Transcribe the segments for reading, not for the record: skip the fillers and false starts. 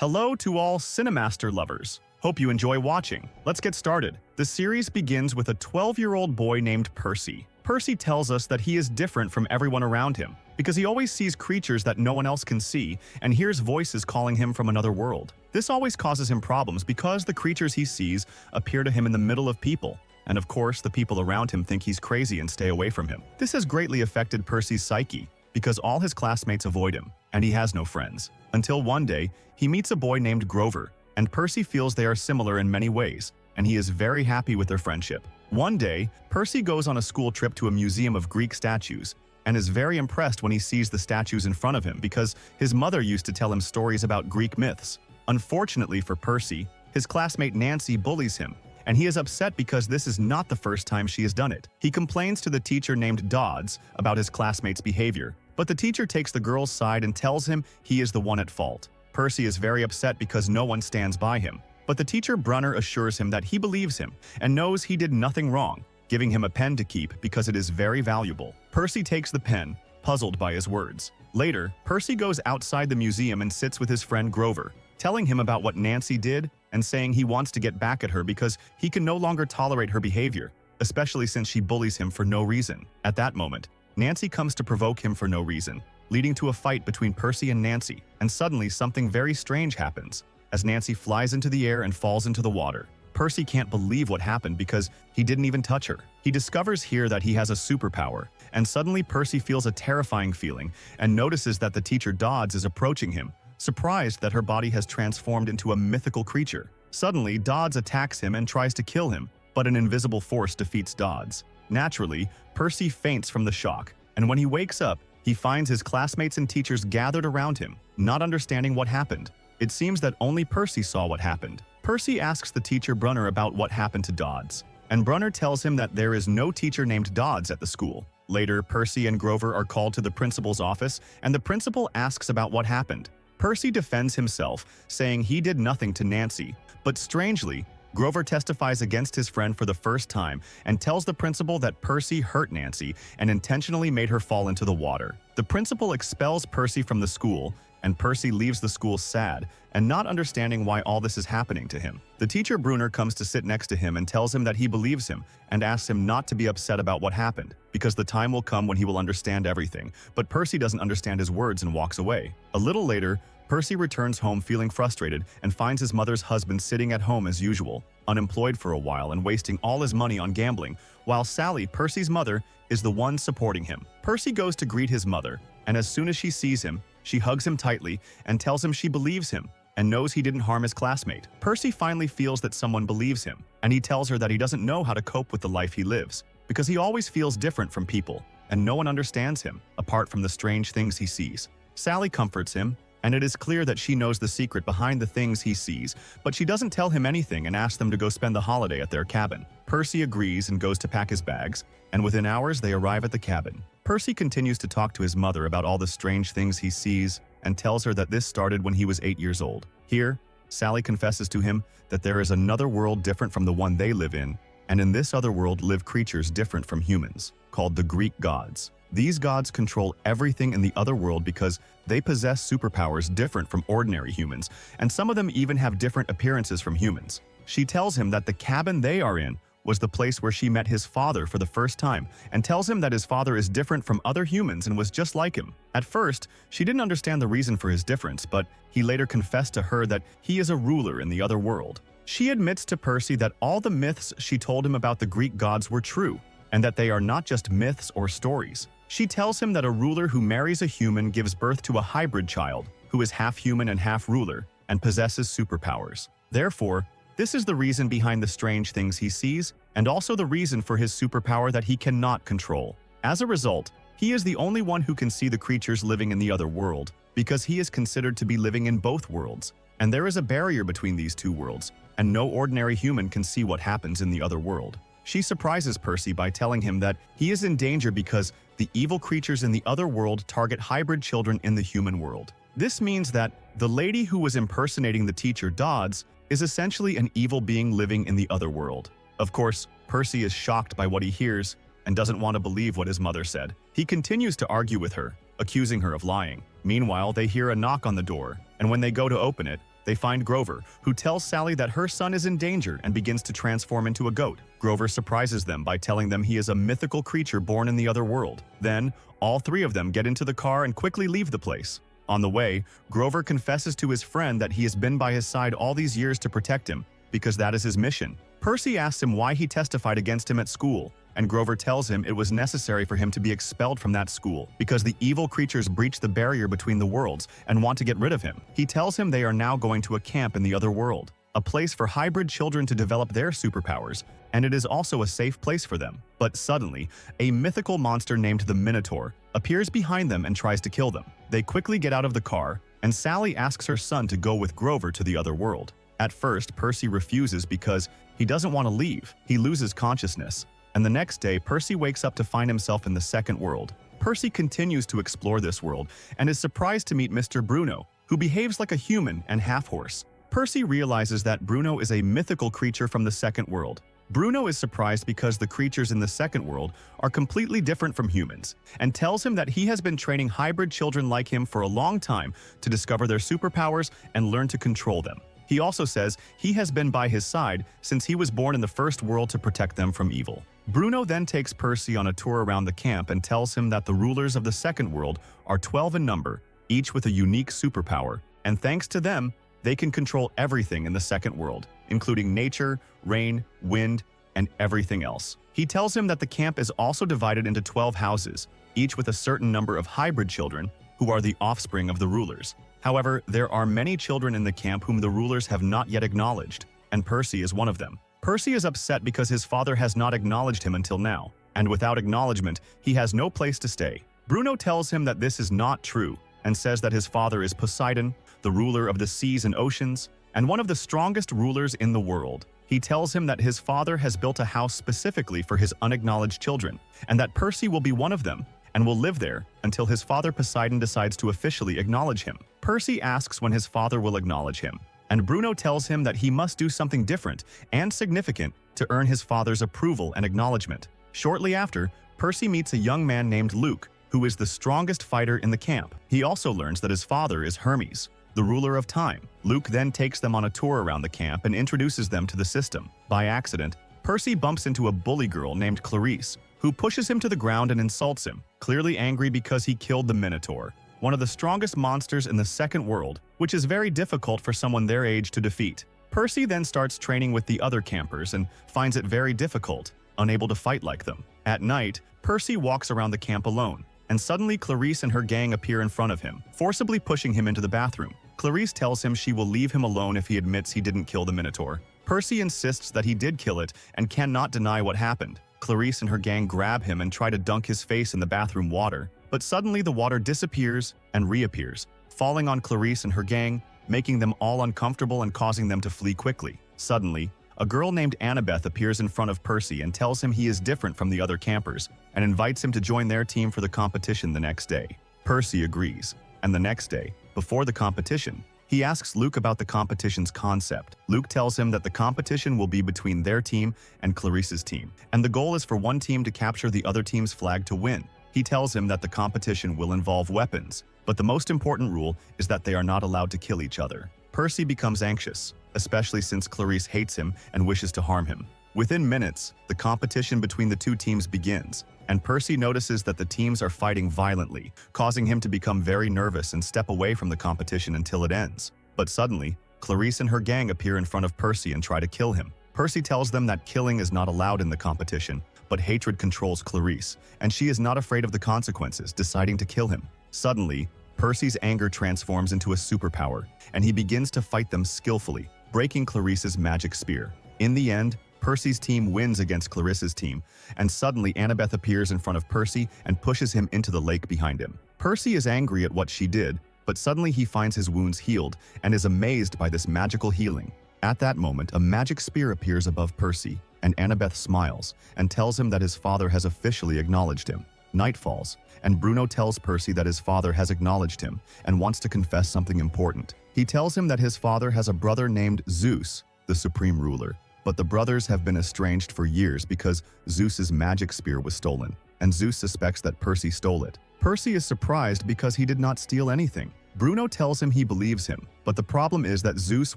Hello to all Cinemaster lovers. Hope you enjoy watching. Let's get started. The series begins with a 12-year-old boy named Percy. Percy tells us that he is different from everyone around him because he always sees creatures that no one else can see and hears voices calling him from another world. This always causes him problems because the creatures he sees appear to him in the middle of people. And of course, the people around him think he's crazy and stay away from him. This has greatly affected Percy's psyche because all his classmates avoid him and he has no friends. Until one day, he meets a boy named Grover, and Percy feels they are similar in many ways, and he is very happy with their friendship. One day, Percy goes on a school trip to a museum of Greek statues and is very impressed when he sees the statues in front of him because his mother used to tell him stories about Greek myths. Unfortunately for Percy, his classmate Nancy bullies him, and he is upset because this is not the first time she has done it. He complains to the teacher named Dodds about his classmate's behavior, but the teacher takes the girl's side and tells him he is the one at fault. Percy is very upset because no one stands by him, but the teacher Brunner assures him that he believes him and knows he did nothing wrong, giving him a pen to keep because it is very valuable. Percy takes the pen, puzzled by his words. Later, Percy goes outside the museum and sits with his friend Grover, telling him about what Nancy did and saying he wants to get back at her because he can no longer tolerate her behavior, especially since she bullies him for no reason. At that moment, Nancy comes to provoke him for no reason, leading to a fight between Percy and Nancy, and suddenly something very strange happens, as Nancy flies into the air and falls into the water. Percy can't believe what happened because he didn't even touch her. He discovers here that he has a superpower, and suddenly Percy feels a terrifying feeling and notices that the teacher Dodds is approaching him, surprised that her body has transformed into a mythical creature. Suddenly, Dodds attacks him and tries to kill him, but an invisible force defeats Dodds. Naturally, Percy faints from the shock, and when he wakes up, he finds his classmates and teachers gathered around him, not understanding what happened. It seems that only Percy saw what happened. Percy asks the teacher Brunner about what happened to Dodds, and Brunner tells him that there is no teacher named Dodds at the school. Later, Percy and Grover are called to the principal's office, and the principal asks about what happened. Percy defends himself, saying he did nothing to Nancy, but strangely, Grover testifies against his friend for the first time and tells the principal that Percy hurt Nancy and intentionally made her fall into the water. The principal expels Percy from the school, and Percy leaves the school sad and not understanding why all this is happening to him. The teacher Brunner comes to sit next to him and tells him that he believes him and asks him not to be upset about what happened, because the time will come when he will understand everything, but Percy doesn't understand his words and walks away. A little later, Percy returns home feeling frustrated and finds his mother's husband sitting at home as usual, unemployed for a while and wasting all his money on gambling, while Sally, Percy's mother, is the one supporting him. Percy goes to greet his mother, and as soon as she sees him, she hugs him tightly and tells him she believes him and knows he didn't harm his classmate. Percy finally feels that someone believes him, and he tells her that he doesn't know how to cope with the life he lives because he always feels different from people and no one understands him apart from the strange things he sees. Sally comforts him, and it is clear that she knows the secret behind the things he sees, but she doesn't tell him anything and asks them to go spend the holiday at their cabin. Percy agrees and goes to pack his bags, and within hours they arrive at the cabin. Percy continues to talk to his mother about all the strange things he sees and tells her that this started when he was 8 years old. Here, Sally confesses to him that there is another world different from the one they live in, and in this other world live creatures different from humans, called the Greek gods. These gods control everything in the other world because they possess superpowers different from ordinary humans, and some of them even have different appearances from humans. She tells him that the cabin they are in was the place where she met his father for the first time, and tells him that his father is different from other humans and was just like him. At first, she didn't understand the reason for his difference, but he later confessed to her that he is a ruler in the other world. She admits to Percy that all the myths she told him about the Greek gods were true, and that they are not just myths or stories. She tells him that a ruler who marries a human gives birth to a hybrid child who is half human and half ruler and possesses superpowers. Therefore, this is the reason behind the strange things he sees, and also the reason for his superpower that he cannot control. As a result, he is the only one who can see the creatures living in the other world, because he is considered to be living in both worlds, and there is a barrier between these two worlds, and no ordinary human can see what happens in the other world. She surprises Percy by telling him that he is in danger because the evil creatures in the other world target hybrid children in the human world. This means that the lady who was impersonating the teacher Dodds is essentially an evil being living in the other world. Of course, Percy is shocked by what he hears and doesn't want to believe what his mother said. He continues to argue with her, accusing her of lying. Meanwhile, they hear a knock on the door, and when they go to open it, They find Grover, who tells Sally that her son is in danger and begins to transform into a goat. Grover surprises them by telling them he is a mythical creature born in the other world. Then, all three of them get into the car and quickly leave the place. On the way, Grover confesses to his friend that he has been by his side all these years to protect him, because that is his mission. Percy asks him why he testified against him at school, and Grover tells him it was necessary for him to be expelled from that school because the evil creatures breached the barrier between the worlds and want to get rid of him. He tells him they are now going to a camp in the other world, a place for hybrid children to develop their superpowers, and it is also a safe place for them. But suddenly, a mythical monster named the Minotaur appears behind them and tries to kill them. They quickly get out of the car, and Sally asks her son to go with Grover to the other world. At first, Percy refuses because he doesn't want to leave. He loses consciousness, and the next day, Percy wakes up to find himself in the second world. Percy continues to explore this world and is surprised to meet Mr. Bruno, who behaves like a human and half-horse. Percy realizes that Bruno is a mythical creature from the second world. Bruno is surprised because the creatures in the second world are completely different from humans, and tells him that he has been training hybrid children like him for a long time to discover their superpowers and learn to control them. He also says he has been by his side since he was born in the first world to protect them from evil. Bruno then takes Percy on a tour around the camp and tells him that the rulers of the second world are 12 in number, each with a unique superpower, and thanks to them, they can control everything in the second world, including nature, rain, wind, and everything else. He tells him that the camp is also divided into 12 houses, each with a certain number of hybrid children who are the offspring of the rulers. However, there are many children in the camp whom the rulers have not yet acknowledged, and Percy is one of them. Percy is upset because his father has not acknowledged him until now, and without acknowledgement, he has no place to stay. Bruno tells him that this is not true, and says that his father is Poseidon, the ruler of the seas and oceans, and one of the strongest rulers in the world. He tells him that his father has built a house specifically for his unacknowledged children, and that Percy will be one of them, and will live there until his father Poseidon decides to officially acknowledge him. Percy asks when his father will acknowledge him, and Bruno tells him that he must do something different and significant to earn his father's approval and acknowledgement. Shortly after, Percy meets a young man named Luke, who is the strongest fighter in the camp. He also learns that his father is Hermes, the ruler of time. Luke then takes them on a tour around the camp and introduces them to the system. By accident, Percy bumps into a bully girl named Clarice, who pushes him to the ground and insults him, clearly angry because he killed the Minotaur, one of the strongest monsters in the second world, which is very difficult for someone their age to defeat. Percy then starts training with the other campers and finds it very difficult, unable to fight like them. At night, Percy walks around the camp alone, and suddenly Clarice and her gang appear in front of him, forcibly pushing him into the bathroom. Clarice tells him she will leave him alone if he admits he didn't kill the Minotaur. Percy insists that he did kill it and cannot deny what happened. Clarice and her gang grab him and try to dunk his face in the bathroom water, but suddenly the water disappears and reappears, falling on Clarice and her gang, making them all uncomfortable and causing them to flee quickly. Suddenly, a girl named Annabeth appears in front of Percy and tells him he is different from the other campers and invites him to join their team for the competition the next day. Percy agrees, and the next day, before the competition, he asks Luke about the competition's concept. Luke tells him that the competition will be between their team and Clarice's team, and the goal is for one team to capture the other team's flag to win. He tells him that the competition will involve weapons, but the most important rule is that they are not allowed to kill each other. Percy becomes anxious, especially since Clarice hates him and wishes to harm him. Within minutes, the competition between the two teams begins, and Percy notices that the teams are fighting violently, causing him to become very nervous and step away from the competition until it ends. But suddenly, Clarice and her gang appear in front of Percy and try to kill him. Percy tells them that killing is not allowed in the competition, but hatred controls Clarice, and she is not afraid of the consequences, deciding to kill him. Suddenly, Percy's anger transforms into a superpower, and he begins to fight them skillfully, breaking Clarice's magic spear. In the end, Percy's team wins against Clarice's team, and suddenly Annabeth appears in front of Percy and pushes him into the lake behind him. Percy is angry at what she did, but suddenly he finds his wounds healed and is amazed by this magical healing. At that moment, a magic spear appears above Percy, and Annabeth smiles and tells him that his father has officially acknowledged him. Night falls, and Bruno tells Percy that his father has acknowledged him and wants to confess something important. He tells him that his father has a brother named Zeus, the supreme ruler, but the brothers have been estranged for years because Zeus's magic spear was stolen, and Zeus suspects that Percy stole it. Percy is surprised because he did not steal anything. Bruno tells him he believes him, but the problem is that Zeus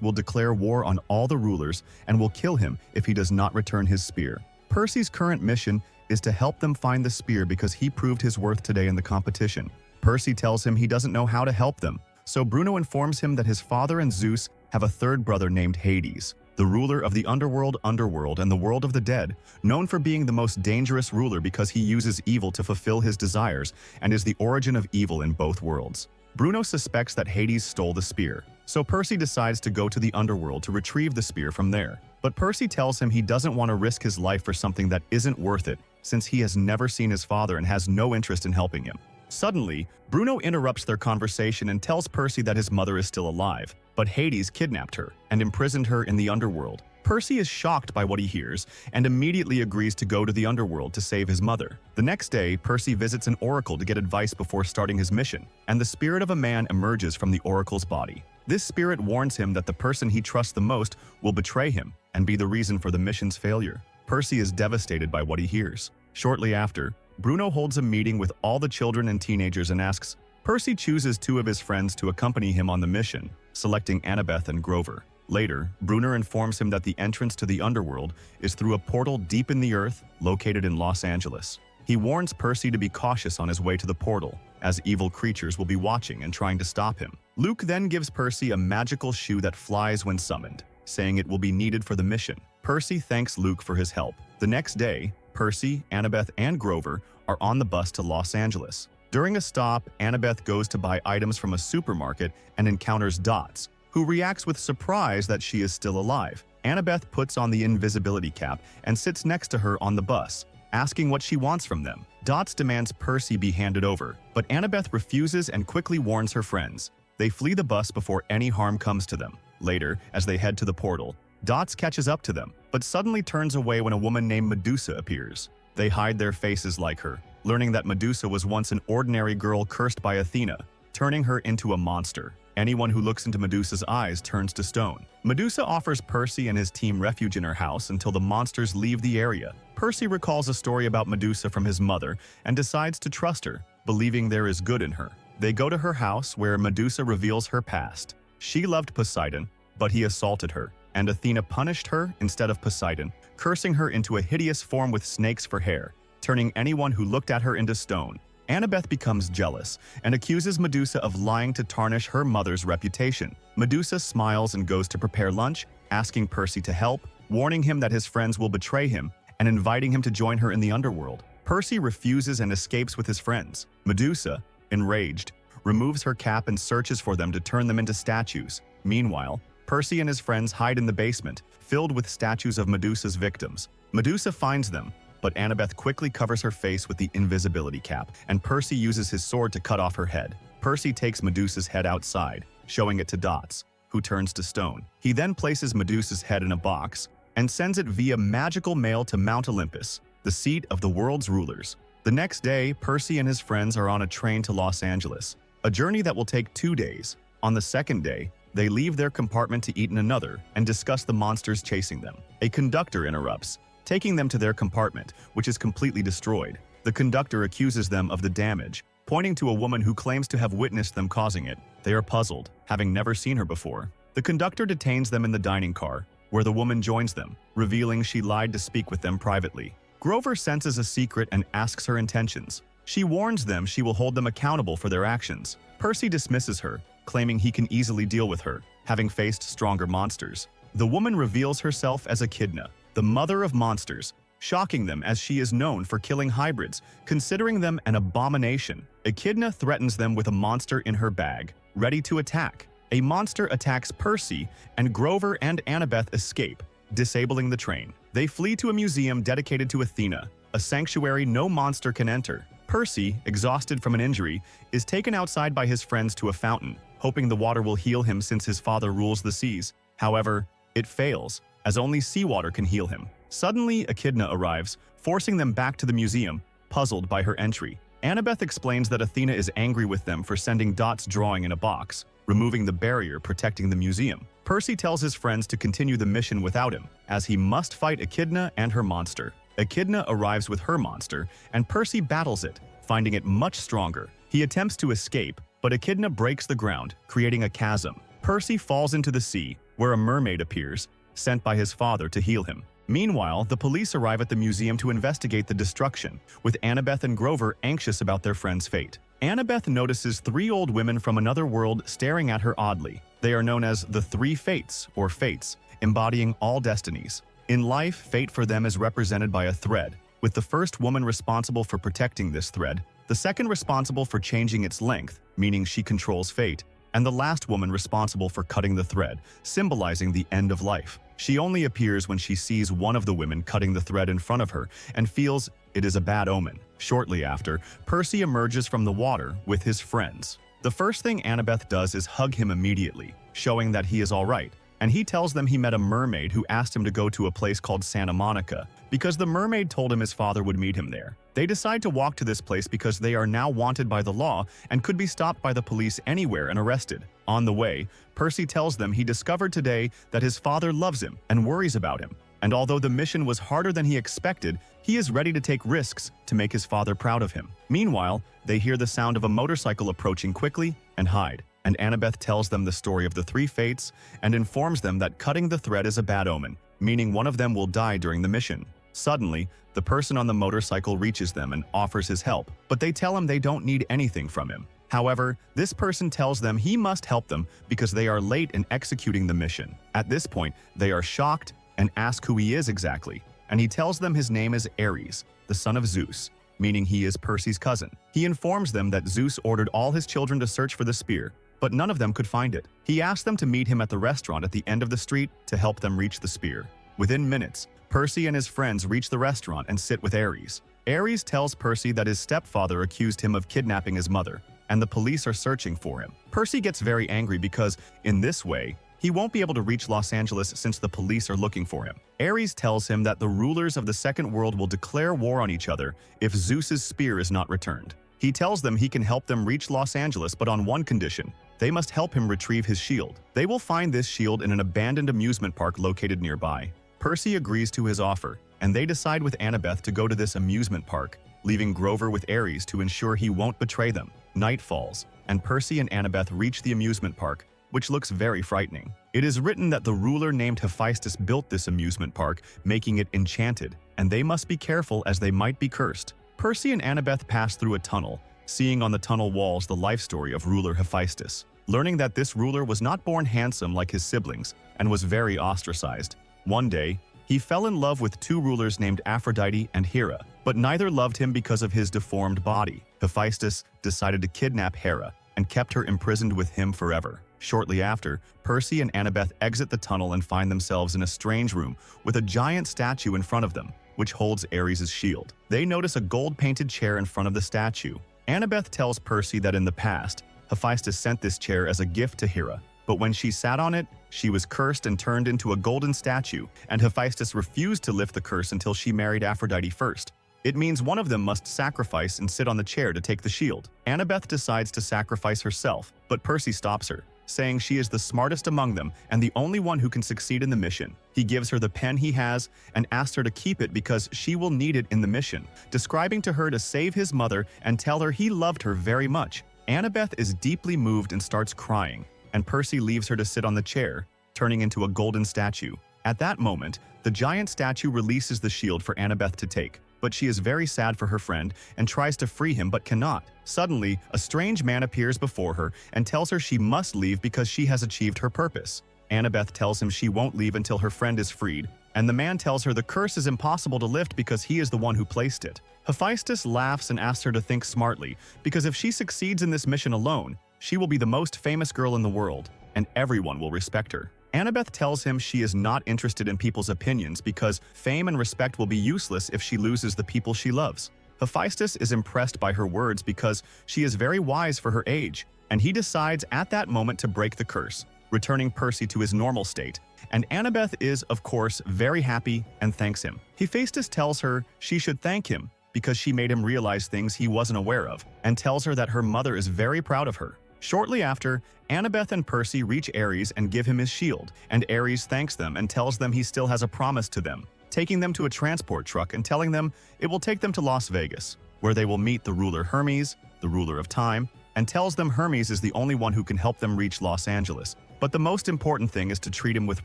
will declare war on all the rulers and will kill him if he does not return his spear. Percy's current mission is to help them find the spear because he proved his worth today in the competition. Percy tells him he doesn't know how to help them, so Bruno informs him that his father and Zeus have a third brother named Hades, the ruler of the underworld and the world of the dead, known for being the most dangerous ruler because he uses evil to fulfill his desires and is the origin of evil in both worlds. Bruno suspects that Hades stole the spear, so Percy decides to go to the underworld to retrieve the spear from there. But Percy tells him he doesn't want to risk his life for something that isn't worth it, since he has never seen his father and has no interest in helping him. Suddenly, Bruno interrupts their conversation and tells Percy that his mother is still alive, but Hades kidnapped her and imprisoned her in the underworld. Percy is shocked by what he hears and immediately agrees to go to the underworld to save his mother. The next day, Percy visits an oracle to get advice before starting his mission, and the spirit of a man emerges from the oracle's body. This spirit warns him that the person he trusts the most will betray him and be the reason for the mission's failure. Percy is devastated by what he hears. Shortly after, Bruno holds a meeting with all the children and teenagers and asks. Percy chooses two of his friends to accompany him on the mission, selecting Annabeth and Grover. Later, Bruno informs him that the entrance to the underworld is through a portal deep in the earth located in Los Angeles. He warns Percy to be cautious on his way to the portal, as evil creatures will be watching and trying to stop him. Luke then gives Percy a magical shoe that flies when summoned, saying it will be needed for the mission. Percy thanks Luke for his help. The next day, Percy, Annabeth, and Grover are on the bus to Los Angeles. During a stop, Annabeth goes to buy items from a supermarket and encounters Dots, who reacts with surprise that she is still alive. Annabeth puts on the invisibility cap and sits next to her on the bus, asking what she wants from them. Dots demands Percy be handed over, but Annabeth refuses and quickly warns her friends. They flee the bus before any harm comes to them. Later, as they head to the portal, Dots catches up to them, but suddenly turns away when a woman named Medusa appears. They hide their faces like her, learning that Medusa was once an ordinary girl cursed by Athena, turning her into a monster. Anyone who looks into Medusa's eyes turns to stone. Medusa offers Percy and his team refuge in her house until the monsters leave the area. Percy recalls a story about Medusa from his mother and decides to trust her, believing there is good in her. They go to her house where Medusa reveals her past. She loved Poseidon, but he assaulted her, and Athena punished her instead of Poseidon, cursing her into a hideous form with snakes for hair, turning anyone who looked at her into stone. Annabeth becomes jealous and accuses Medusa of lying to tarnish her mother's reputation. Medusa smiles and goes to prepare lunch, asking Percy to help, warning him that his friends will betray him, and inviting him to join her in the underworld. Percy refuses and escapes with his friends. Medusa, enraged, removes her cap and searches for them to turn them into statues. Meanwhile, Percy and his friends hide in the basement, filled with statues of Medusa's victims. Medusa finds them, but Annabeth quickly covers her face with the invisibility cap, and Percy uses his sword to cut off her head. Percy takes Medusa's head outside, showing it to Dots, who turns to stone. He then places Medusa's head in a box and sends it via magical mail to Mount Olympus, the seat of the world's rulers. The next day, Percy and his friends are on a train to Los Angeles, a journey that will take 2 days. On the second day, they leave their compartment to eat in another and discuss the monsters chasing them. A conductor interrupts, taking them to their compartment, which is completely destroyed. The conductor accuses them of the damage, pointing to a woman who claims to have witnessed them causing it. They are puzzled, having never seen her before. The conductor detains them in the dining car, where the woman joins them, revealing she lied to speak with them privately. Grover senses a secret and asks her intentions. She warns them she will hold them accountable for their actions. Percy dismisses her, claiming he can easily deal with her, having faced stronger monsters. The woman reveals herself as Echidna, the mother of monsters, shocking them as she is known for killing hybrids, considering them an abomination. Echidna threatens them with a monster in her bag, ready to attack. A monster attacks Percy, and Grover and Annabeth escape, disabling the train. They flee to a museum dedicated to Athena, a sanctuary no monster can enter. Percy, exhausted from an injury, is taken outside by his friends to a fountain, hoping the water will heal him since his father rules the seas. However, it fails, as only seawater can heal him. Suddenly, Echidna arrives, forcing them back to the museum, puzzled by her entry. Annabeth explains that Athena is angry with them for sending Dot's drawing in a box, removing the barrier protecting the museum. Percy tells his friends to continue the mission without him, as he must fight Echidna and her monster. Echidna arrives with her monster, and Percy battles it, finding it much stronger. He attempts to escape, But Echidna breaks the ground, creating a chasm. Percy falls into the sea, where a mermaid appears, sent by his father to heal him. Meanwhile, the police arrive at the museum to investigate the destruction, with Annabeth and Grover anxious about their friend's fate. Annabeth notices 3 old women from another world staring at her oddly. They are known as the 3 Fates, or Fates, embodying all destinies. In life, fate for them is represented by a thread, with the first woman responsible for protecting this thread, the second responsible for changing its length, meaning she controls fate, and the last woman responsible for cutting the thread, symbolizing the end of life. She only appears when she sees one of the women cutting the thread in front of her and feels it is a bad omen. Shortly after, Percy emerges from the water with his friends. The first thing Annabeth does is hug him immediately, showing that he is all right, and he tells them he met a mermaid who asked him to go to a place called Santa Monica because the mermaid told him his father would meet him there. They decide to walk to this place because they are now wanted by the law and could be stopped by the police anywhere and arrested. On the way, Percy tells them he discovered today that his father loves him and worries about him. And although the mission was harder than he expected, he is ready to take risks to make his father proud of him. Meanwhile, they hear the sound of a motorcycle approaching quickly and hide. And Annabeth tells them the story of the 3 Fates and informs them that cutting the thread is a bad omen, meaning one of them will die during the mission. Suddenly, the person on the motorcycle reaches them and offers his help, but they tell him they don't need anything from him. However, this person tells them he must help them because they are late in executing the mission. At this point, they are shocked and ask who he is exactly, and he tells them his name is Ares, the son of Zeus, meaning he is Percy's cousin. He informs them that Zeus ordered all his children to search for the spear, but none of them could find it. He asked them to meet him at the restaurant at the end of the street to help them reach the spear. Within minutes, Percy and his friends reach the restaurant and sit with Ares. Ares tells Percy that his stepfather accused him of kidnapping his mother, and the police are searching for him. Percy gets very angry because, in this way, he won't be able to reach Los Angeles since the police are looking for him. Ares tells him that the rulers of the second world will declare war on each other if Zeus's spear is not returned. He tells them he can help them reach Los Angeles, but on one condition: they must help him retrieve his shield. They will find this shield in an abandoned amusement park located nearby. Percy agrees to his offer, and they decide with Annabeth to go to this amusement park, leaving Grover with Ares to ensure he won't betray them. Night falls, and Percy and Annabeth reach the amusement park, which looks very frightening. It is written that the ruler named Hephaestus built this amusement park, making it enchanted, and they must be careful as they might be cursed. Percy and Annabeth pass through a tunnel, seeing on the tunnel walls the life story of ruler Hephaestus, learning that this ruler was not born handsome like his siblings and was very ostracized. One day, he fell in love with 2 rulers named Aphrodite and Hera, but neither loved him because of his deformed body. Hephaestus decided to kidnap Hera and kept her imprisoned with him forever. Shortly after, Percy and Annabeth exit the tunnel and find themselves in a strange room with a giant statue in front of them, which holds Ares' shield. They notice a gold-painted chair in front of the statue. Annabeth tells Percy that in the past, Hephaestus sent this chair as a gift to Hera, but when she sat on it, she was cursed and turned into a golden statue, and Hephaestus refused to lift the curse until she married Aphrodite first. It means one of them must sacrifice and sit on the chair to take the shield. Annabeth decides to sacrifice herself, but Percy stops her, saying she is the smartest among them and the only one who can succeed in the mission. He gives her the pen he has and asks her to keep it because she will need it in the mission, describing to her to save his mother and tell her he loved her very much. Annabeth is deeply moved and starts crying, and Percy leaves her to sit on the chair, turning into a golden statue. At that moment, the giant statue releases the shield for Annabeth to take, but she is very sad for her friend and tries to free him but cannot. Suddenly, a strange man appears before her and tells her she must leave because she has achieved her purpose. Annabeth tells him she won't leave until her friend is freed, and the man tells her the curse is impossible to lift because he is the one who placed it. Hephaestus laughs and asks her to think smartly, because if she succeeds in this mission alone, she will be the most famous girl in the world, and everyone will respect her. Annabeth tells him she is not interested in people's opinions because fame and respect will be useless if she loses the people she loves. Hephaestus is impressed by her words because she is very wise for her age, and he decides at that moment to break the curse, returning Percy to his normal state. And Annabeth is, of course, very happy and thanks him. Hephaestus tells her she should thank him because she made him realize things he wasn't aware of, and tells her that her mother is very proud of her. Shortly after, Annabeth and Percy reach Ares and give him his shield, and Ares thanks them and tells them he still has a promise to them, taking them to a transport truck and telling them it will take them to Las Vegas, where they will meet the ruler Hermes, the ruler of time, and tells them Hermes is the only one who can help them reach Los Angeles. But the most important thing is to treat him with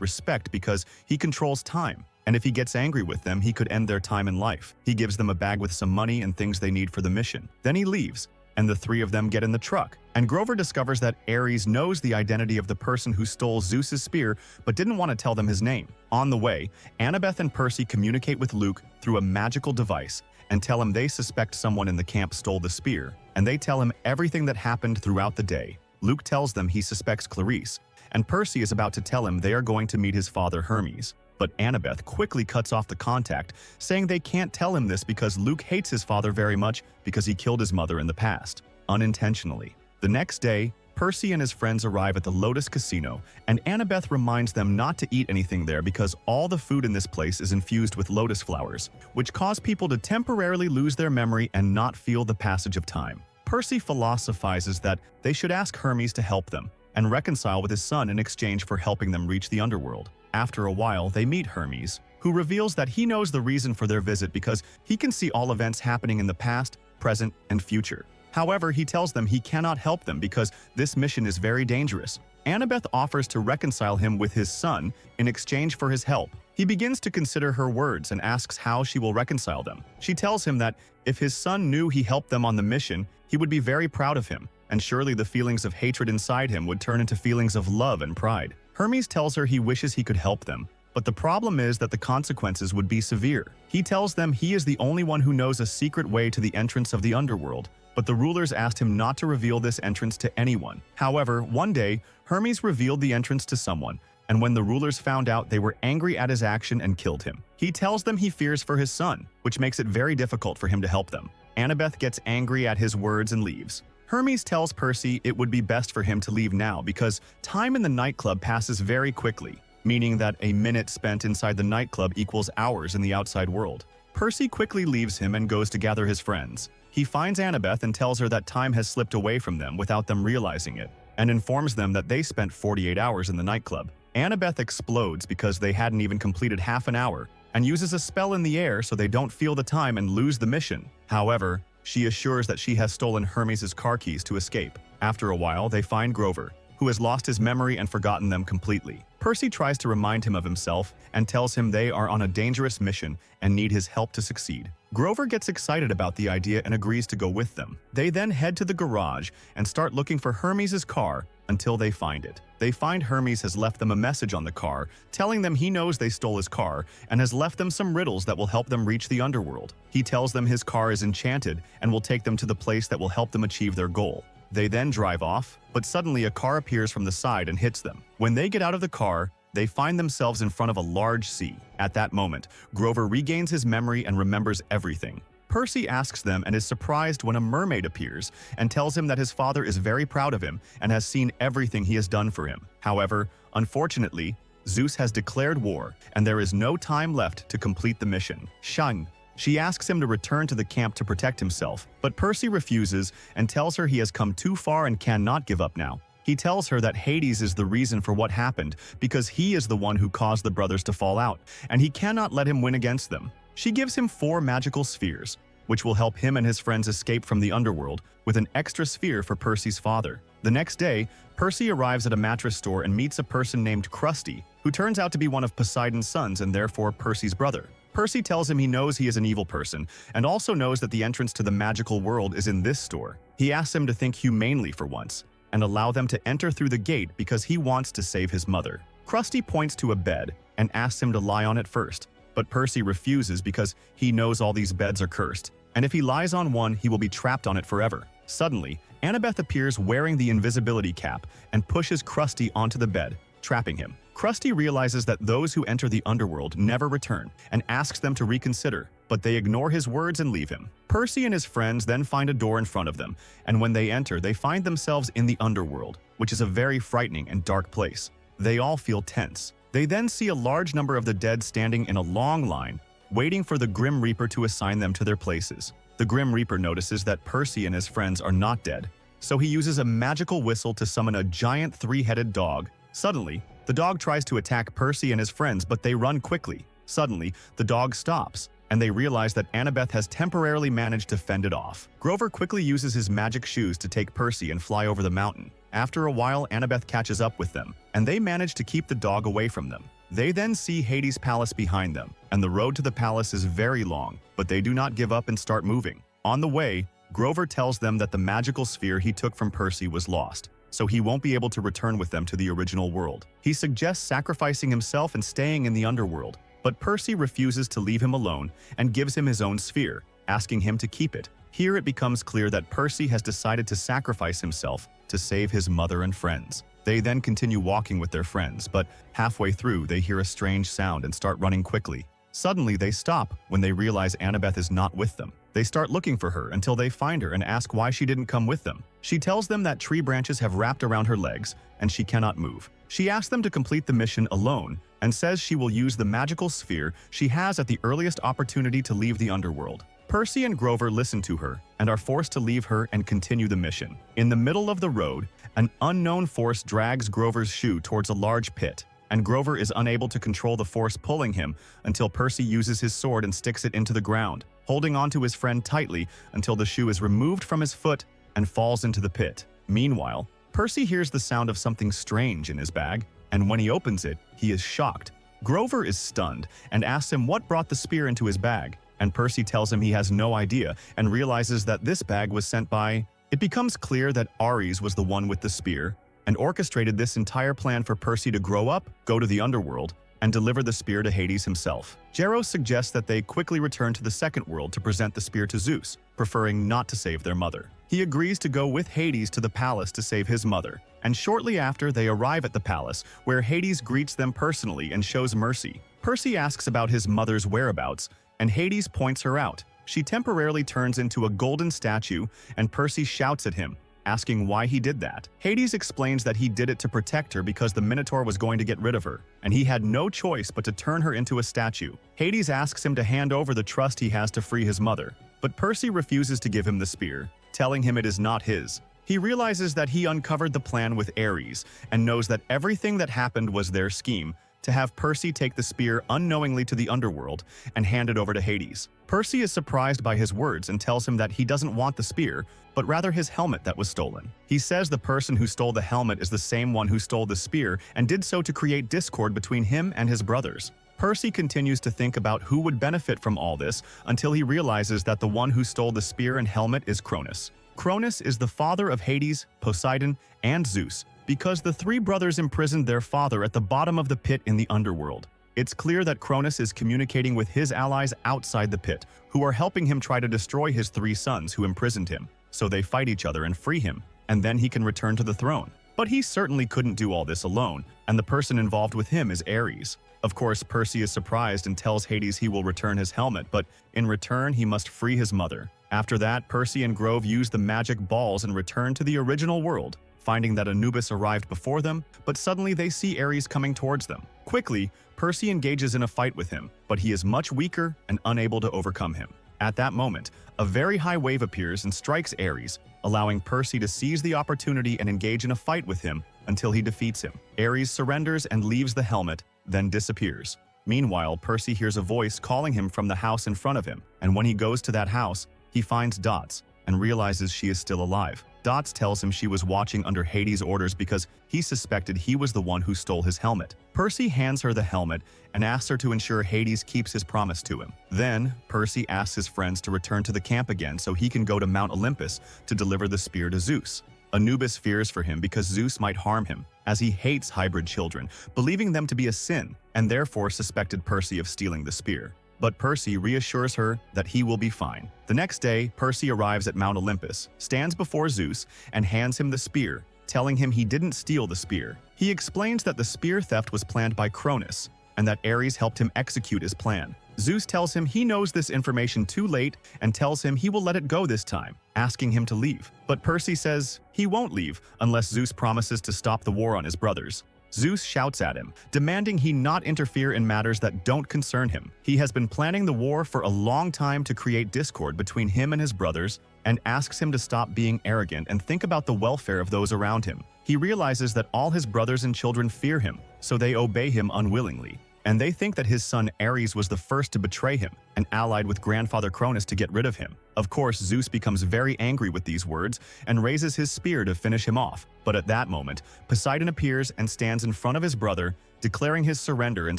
respect because he controls time. And if he gets angry with them, he could end their time in life. He gives them a bag with some money and things they need for the mission. Then he leaves, and the three of them get in the truck. And Grover discovers that Ares knows the identity of the person who stole Zeus's spear but didn't want to tell them his name. On the way, Annabeth and Percy communicate with Luke through a magical device and tell him they suspect someone in the camp stole the spear, and they tell him everything that happened throughout the day. Luke tells them he suspects Clarice, and Percy is about to tell him they are going to meet his father Hermes. But Annabeth quickly cuts off the contact, saying they can't tell him this because Luke hates his father very much because he killed his mother in the past, unintentionally. The next day, Percy and his friends arrive at the Lotus Casino, and Annabeth reminds them not to eat anything there because all the food in this place is infused with lotus flowers, which cause people to temporarily lose their memory and not feel the passage of time. Percy philosophizes that they should ask Hermes to help them and reconcile with his son in exchange for helping them reach the underworld. After a while, they meet Hermes, who reveals that he knows the reason for their visit because he can see all events happening in the past, present, and future. However, he tells them he cannot help them because this mission is very dangerous. Annabeth offers to reconcile him with his son in exchange for his help. He begins to consider her words and asks how she will reconcile them. She tells him that if his son knew he helped them on the mission, he would be very proud of him, and surely the feelings of hatred inside him would turn into feelings of love and pride. Hermes tells her he wishes he could help them, but the problem is that the consequences would be severe. He tells them he is the only one who knows a secret way to the entrance of the underworld, but the rulers asked him not to reveal this entrance to anyone. However, one day, Hermes revealed the entrance to someone, and when the rulers found out, they were angry at his action and killed him. He tells them he fears for his son, which makes it very difficult for him to help them. Annabeth gets angry at his words and leaves. Hermes tells Percy it would be best for him to leave now because time in the nightclub passes very quickly, meaning that a minute spent inside the nightclub equals hours in the outside world. Percy quickly leaves him and goes to gather his friends. He finds Annabeth and tells her that time has slipped away from them without them realizing it, and informs them that they spent 48 hours in the nightclub. Annabeth explodes because they hadn't even completed half an hour, and uses a spell in the air so they don't feel the time and lose the mission. However, she assures that she has stolen Hermes' car keys to escape. After a while, they find Grover, who has lost his memory and forgotten them completely. Percy tries to remind him of himself and tells him they are on a dangerous mission and need his help to succeed. Grover gets excited about the idea and agrees to go with them. They then head to the garage and start looking for Hermes' car until they find it. They find Hermes has left them a message on the car, telling them he knows they stole his car and has left them some riddles that will help them reach the underworld. He tells them his car is enchanted and will take them to the place that will help them achieve their goal. They then drive off, but suddenly a car appears from the side and hits them. When they get out of the car, they find themselves in front of a large sea. At that moment, Grover regains his memory and remembers everything. Percy asks them and is surprised when a mermaid appears and tells him that his father is very proud of him and has seen everything he has done for him. However, unfortunately, Zeus has declared war and there is no time left to complete the mission. Shang. She asks him to return to the camp to protect himself, but Percy refuses and tells her he has come too far and cannot give up now. He tells her that Hades is the reason for what happened because he is the one who caused the brothers to fall out, and he cannot let him win against them. She gives him 4 magical spheres, which will help him and his friends escape from the underworld, with an extra sphere for Percy's father. The next day, Percy arrives at a mattress store and meets a person named Krusty, who turns out to be one of Poseidon's sons and therefore Percy's brother. Percy tells him he knows he is an evil person, and also knows that the entrance to the magical world is in this store. He asks him to think humanely for once, and allow them to enter through the gate because he wants to save his mother. Krusty points to a bed and asks him to lie on it first, but Percy refuses because he knows all these beds are cursed, and if he lies on one, he will be trapped on it forever. Suddenly, Annabeth appears wearing the invisibility cap and pushes Krusty onto the bed, trapping him. Krusty realizes that those who enter the underworld never return and asks them to reconsider, but they ignore his words and leave him. Percy and his friends then find a door in front of them, and when they enter, they find themselves in the underworld, which is a very frightening and dark place. They all feel tense. They then see a large number of the dead standing in a long line, waiting for the Grim Reaper to assign them to their places. The Grim Reaper notices that Percy and his friends are not dead, so he uses a magical whistle to summon a giant 3-headed dog. Suddenly, the dog tries to attack Percy and his friends, but they run quickly. Suddenly, the dog stops, and they realize that Annabeth has temporarily managed to fend it off. Grover quickly uses his magic shoes to take Percy and fly over the mountain. After a while, Annabeth catches up with them, and they manage to keep the dog away from them. They then see Hades' palace behind them, and the road to the palace is very long, but they do not give up and start moving. On the way, Grover tells them that the magical sphere he took from Percy was lost, so he won't be able to return with them to the original world. He suggests sacrificing himself and staying in the underworld, but Percy refuses to leave him alone and gives him his own sphere, asking him to keep it. Here it becomes clear that Percy has decided to sacrifice himself to save his mother and friends. They then continue walking with their friends, but halfway through they hear a strange sound and start running quickly. Suddenly they stop when they realize Annabeth is not with them. They start looking for her until they find her and ask why she didn't come with them. She tells them that tree branches have wrapped around her legs and she cannot move. She asks them to complete the mission alone and says she will use the magical sphere she has at the earliest opportunity to leave the underworld. Percy and Grover listen to her and are forced to leave her and continue the mission. In the middle of the road, an unknown force drags Grover's shoe towards a large pit, and Grover is unable to control the force pulling him until Percy uses his sword and sticks it into the ground, holding onto his friend tightly until the shoe is removed from his foot and falls into the pit. Meanwhile, Percy hears the sound of something strange in his bag, and when he opens it, he is shocked. Grover is stunned and asks him what brought the spear into his bag, and Percy tells him he has no idea and realizes that this bag was sent by... It becomes clear that Ares was the one with the spear and orchestrated this entire plan for Percy to grow up, go to the underworld, and deliver the spear to Hades himself. Geros suggests that they quickly return to the second world to present the spear to Zeus, preferring not to save their mother. He agrees to go with Hades to the palace to save his mother, and shortly after they arrive at the palace, where Hades greets them personally and shows mercy. Percy asks about his mother's whereabouts, and Hades points her out. She temporarily turns into a golden statue, and Percy shouts at him, asking why he did that. Hades explains that he did it to protect her because the Minotaur was going to get rid of her, and he had no choice but to turn her into a statue. Hades asks him to hand over the trust he has to free his mother, but Percy refuses to give him the spear, telling him it is not his. He realizes that he uncovered the plan with Ares and knows that everything that happened was their scheme to have Percy take the spear unknowingly to the underworld and hand it over to Hades. Percy is surprised by his words and tells him that he doesn't want the spear, but rather his helmet that was stolen. He says the person who stole the helmet is the same one who stole the spear and did so to create discord between him and his brothers. Percy continues to think about who would benefit from all this until he realizes that the one who stole the spear and helmet is Cronus. Cronus is the father of Hades, Poseidon, and Zeus, because the three brothers imprisoned their father at the bottom of the pit in the underworld. It's clear that Cronus is communicating with his allies outside the pit, who are helping him try to destroy his three sons who imprisoned him, so they fight each other and free him, and then he can return to the throne. But he certainly couldn't do all this alone, and the person involved with him is Ares. Of course, Percy is surprised and tells Hades he will return his helmet, but in return he must free his mother. After that, Percy and Grove use the magic balls and return to the original world, finding that Anubis arrived before them, but suddenly they see Ares coming towards them. Quickly, Percy engages in a fight with him, but he is much weaker and unable to overcome him. At that moment, a very high wave appears and strikes Ares, allowing Percy to seize the opportunity and engage in a fight with him until he defeats him. Ares surrenders and leaves the helmet, then disappears. Meanwhile, Percy hears a voice calling him from the house in front of him, and when he goes to that house, he finds Dots and realizes she is still alive. Dots tells him she was watching under Hades' orders because he suspected he was the one who stole his helmet. Percy hands her the helmet and asks her to ensure Hades keeps his promise to him. Then, Percy asks his friends to return to the camp again so he can go to Mount Olympus to deliver the spear to Zeus. Anubis fears for him because Zeus might harm him, as he hates hybrid children, believing them to be a sin, and therefore suspected Percy of stealing the spear. But Percy reassures her that he will be fine. The next day, Percy arrives at Mount Olympus, stands before Zeus, and hands him the spear, telling him he didn't steal the spear. He explains that the spear theft was planned by Cronus, and that Ares helped him execute his plan. Zeus tells him he knows this information too late and tells him he will let it go this time, asking him to leave. But Percy says he won't leave unless Zeus promises to stop the war on his brothers. Zeus shouts at him, demanding he not interfere in matters that don't concern him. He has been planning the war for a long time to create discord between him and his brothers, and asks him to stop being arrogant and think about the welfare of those around him. He realizes that all his brothers and children fear him, so they obey him unwillingly. and they think that his son Ares was the first to betray him and allied with grandfather Cronus to get rid of him. Of course, Zeus becomes very angry with these words and raises his spear to finish him off. But at that moment, Poseidon appears and stands in front of his brother, declaring his surrender and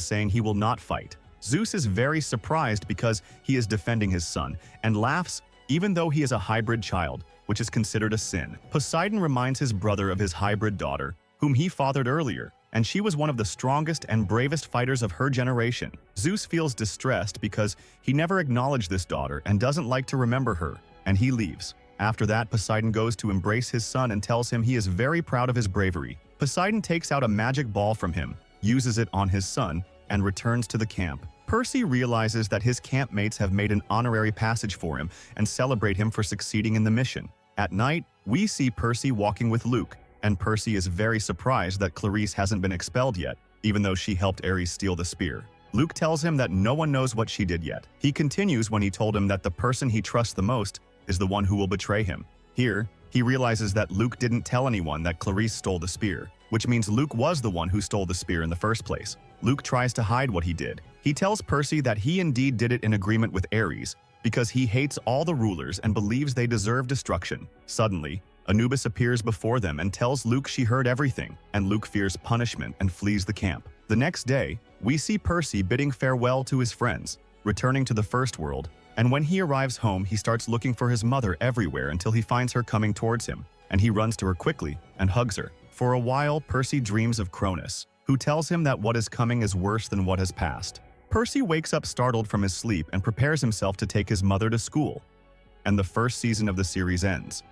saying he will not fight. Zeus is very surprised because he is defending his son and laughs even though he is a hybrid child, which is considered a sin. Poseidon reminds his brother of his hybrid daughter, whom he fathered earlier, and she was one of the strongest and bravest fighters of her generation. Zeus feels distressed because he never acknowledged this daughter and doesn't like to remember her, and he leaves. After that, Poseidon goes to embrace his son and tells him he is very proud of his bravery. Poseidon takes out a magic ball from him, uses it on his son, and returns to the camp. Percy realizes that his campmates have made an honorary passage for him and celebrate him for succeeding in the mission. At night, we see Percy walking with Luke, and Percy is very surprised that Clarisse hasn't been expelled yet, even though she helped Ares steal the spear. Luke tells him that no one knows what she did yet. He continues when he told him that the person he trusts the most is the one who will betray him. Here, he realizes that Luke didn't tell anyone that Clarisse stole the spear, which means Luke was the one who stole the spear in the first place. Luke tries to hide what he did. He tells Percy that he indeed did it in agreement with Ares, because he hates all the rulers and believes they deserve destruction. Suddenly, Anubis appears before them and tells Luke she heard everything, and Luke fears punishment and flees the camp. The next day, we see Percy bidding farewell to his friends, returning to the first world, and when he arrives home, he starts looking for his mother everywhere until he finds her coming towards him, and he runs to her quickly and hugs her. For a while, Percy dreams of Cronus, who tells him that what is coming is worse than what has passed. Percy wakes up startled from his sleep and prepares himself to take his mother to school. And the first season of the series ends.